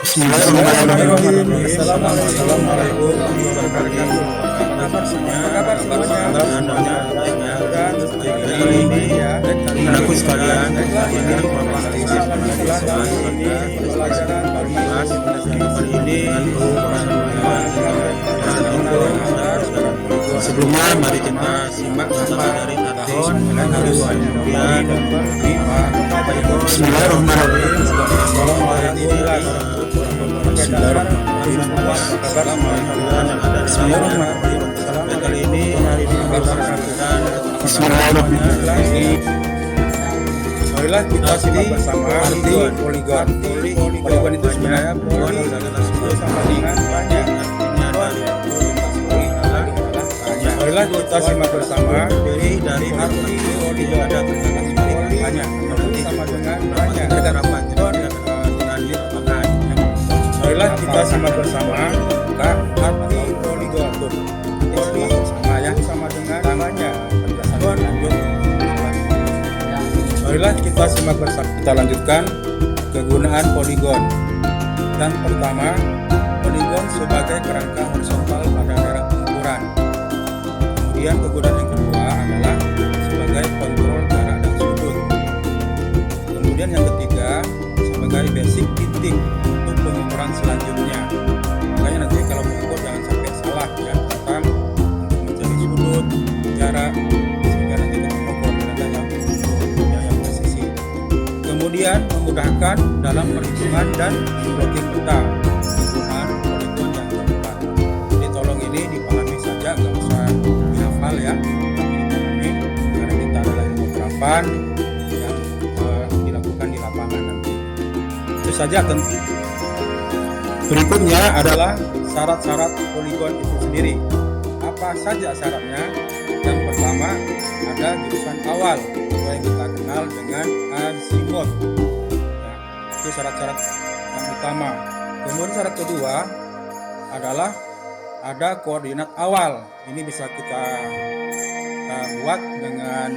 Bismillahirrahmanirrahim. Assalamualaikum warahmatullahi wabarakatuh. Apa kabar semuanya? Kali ini ya, aku sekalian, ini pasti pelajaran kali ini sebelumnya mari kita simak dari tahun kemudian Bismillahirrahmanirrahim. Kali ini Bismillahirrahmanirrahim. Marilah kita simak bersama arti poligon. Poligon itu sebenarnya poli sama dengan banyak. Marilah kita simak bersama dari arti poligon ada banyak sama dengan banyak. Marilah kita simak bersama arti poligon. Poli sama ya sama dengan banyak. Marilah kita simak bersama. Kita lanjutkan kegunaan poligon. Dan pertama, poligon sebagai kerangka horizontal pada daerah pengukuran. Kemudian kegunaan yang kedua adalah sebagai kontrol jarak dan sudut. Kemudian yang ketiga sebagai basic titik untuk pengukuran selanjutnya. Makanya nanti kalau mengukur jangan sampai salah ya, tentang untuk mencari sudut, jarak, sehingga nanti kita mengukur yang presisi. Kemudian memudahkan dalam perhitungan dan logik kita. Penggunaan poligon yang keempat. Jadi tolong ini dipahami saja, nggak usah dihafal ya. Ini karena kita adalah ilmu penerapan yang dilakukan di lapangan nanti. Itu saja tentu. Berikutnya adalah syarat-syarat poligon itu sendiri. Apa saja syaratnya? Yang pertama ada jurusan awal yang kita kenal dengan azimut. Ya, itu syarat-syarat yang utama. Kemudian syarat kedua adalah ada koordinat awal. Ini bisa kita buat dengan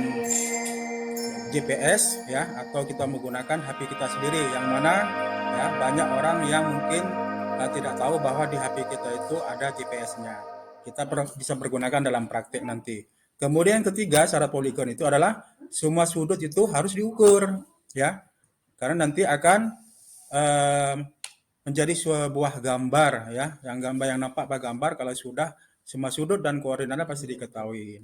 GPS ya, atau kita menggunakan HP kita sendiri, yang mana ya banyak orang yang mungkin tidak tahu bahwa di HP kita itu ada GPS-nya. Kita bisa pergunakan dalam praktik nanti. Kemudian ketiga syarat poligon itu adalah semua sudut itu harus diukur ya, karena nanti akan menjadi sebuah gambar ya, yang gambar yang nampak pada gambar kalau sudah semua sudut dan koordinatnya pasti diketahui.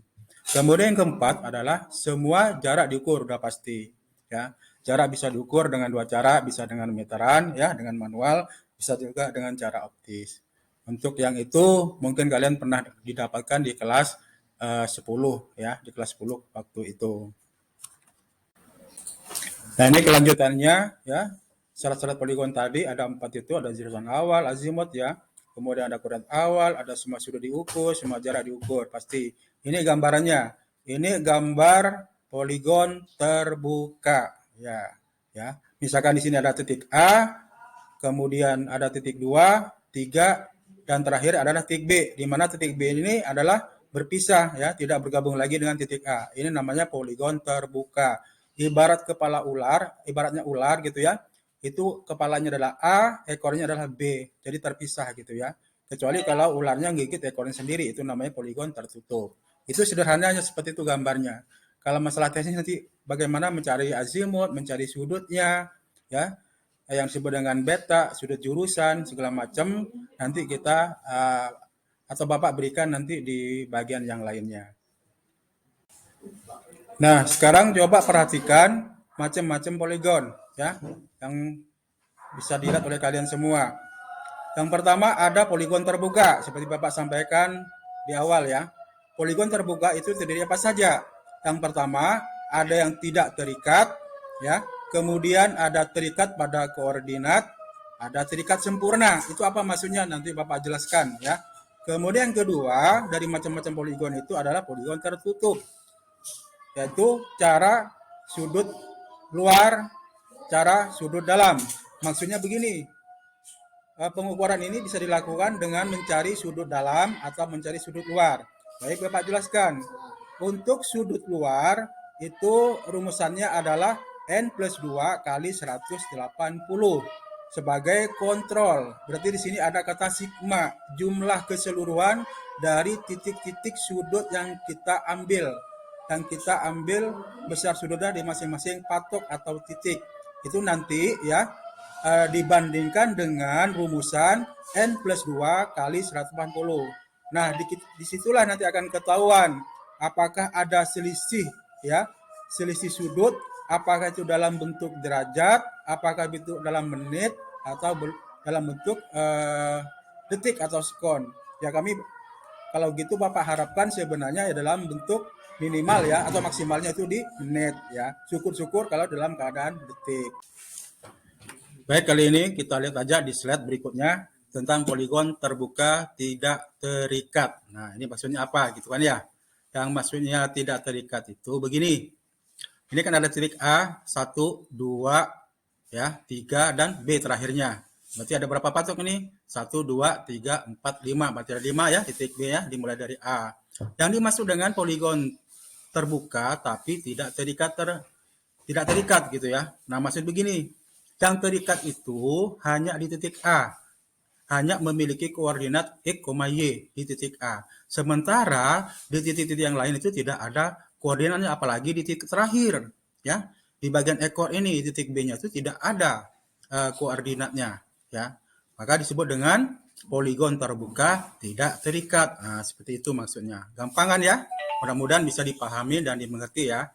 Kemudian yang keempat adalah semua jarak diukur, udah pasti ya. Jarak bisa diukur dengan dua cara, bisa dengan meteran ya, dengan manual, bisa juga dengan cara optis. Untuk yang itu mungkin kalian pernah didapatkan di kelas 10 ya, di kelas 10 waktu itu. Nah, ini kelanjutannya ya. Syarat-syarat poligon tadi ada 4 itu, ada jurusan awal, azimut ya. Kemudian ada koordinat awal, ada semua sudut diukur, semua jarak diukur, pasti. Ini gambarannya. Ini gambar poligon terbuka ya. Ya. Misalkan di sini ada titik A, kemudian ada titik 2, 3, dan terakhir adalah titik B, di mana titik B ini adalah berpisah ya, tidak bergabung lagi dengan titik A. Ini namanya poligon terbuka. Ibarat kepala ular, ibaratnya ular gitu ya. Itu kepalanya adalah A, ekornya adalah B. Jadi terpisah gitu ya. Kecuali kalau ularnya gigit ekornya sendiri, itu namanya poligon tertutup. Itu sederhananya seperti itu gambarnya. Kalau masalah teknis nanti bagaimana mencari azimut, mencari sudutnya ya, yang disebut dengan beta, sudut jurusan, segala macam, nanti kita atau Bapak berikan nanti di bagian yang lainnya. Nah, sekarang coba perhatikan macam-macam poligon ya, yang bisa dilihat oleh kalian semua. Yang pertama ada poligon terbuka, seperti Bapak sampaikan di awal ya. Poligon terbuka itu terdiri apa saja? Yang pertama ada yang tidak terikat ya, kemudian ada terikat pada koordinat, ada terikat sempurna. Itu apa maksudnya? Nanti Bapak jelaskan ya. Kemudian yang kedua dari macam-macam poligon itu adalah poligon tertutup, yaitu cara sudut luar, cara sudut dalam. Maksudnya begini, pengukuran ini bisa dilakukan dengan mencari sudut dalam atau mencari sudut luar. Baik, Bapak jelaskan. Untuk sudut luar itu rumusannya adalah N+2 kali 180. sebagai kontrol. Berarti di sini ada kata sigma, jumlah keseluruhan dari titik-titik sudut yang kita ambil. Yang kita ambil besar sudutnya di masing-masing patok atau titik. Itu nanti ya dibandingkan dengan rumusan N plus 2 kali 180. Nah, disitulah nanti akan ketahuan apakah ada selisih ya, selisih sudut, apakah itu dalam bentuk derajat, apakah itu dalam menit, atau dalam bentuk detik atau sekon. Ya kami kalau gitu Bapak harapkan sebenarnya ya dalam bentuk minimal ya atau maksimalnya itu di menit ya. Syukur-syukur kalau dalam keadaan detik. Baik, kali ini kita lihat aja di slide berikutnya tentang poligon terbuka tidak terikat. Nah, ini maksudnya apa gitu kan ya? Yang maksudnya tidak terikat itu begini. Ini kan ada titik A, 1, 2, ya, 3, dan B terakhirnya. Berarti ada berapa patok ini? 1, 2, 3, 4, 5. Berarti ada 5 ya, titik B ya, dimulai dari A. Yang dimaksud dengan poligon terbuka tapi tidak terikat gitu ya. Nah, maksud begini. Yang terikat itu hanya di titik A. Hanya memiliki koordinat X, Y di titik A. Sementara di titik-titik yang lain itu tidak ada koordinatnya, apalagi di titik terakhir. Ya, di bagian ekor ini, titik B-nya itu tidak ada koordinatnya. Ya, maka disebut dengan poligon terbuka tidak terikat. Nah, seperti itu maksudnya. Gampangan ya. Mudah-mudahan bisa dipahami dan dimengerti ya.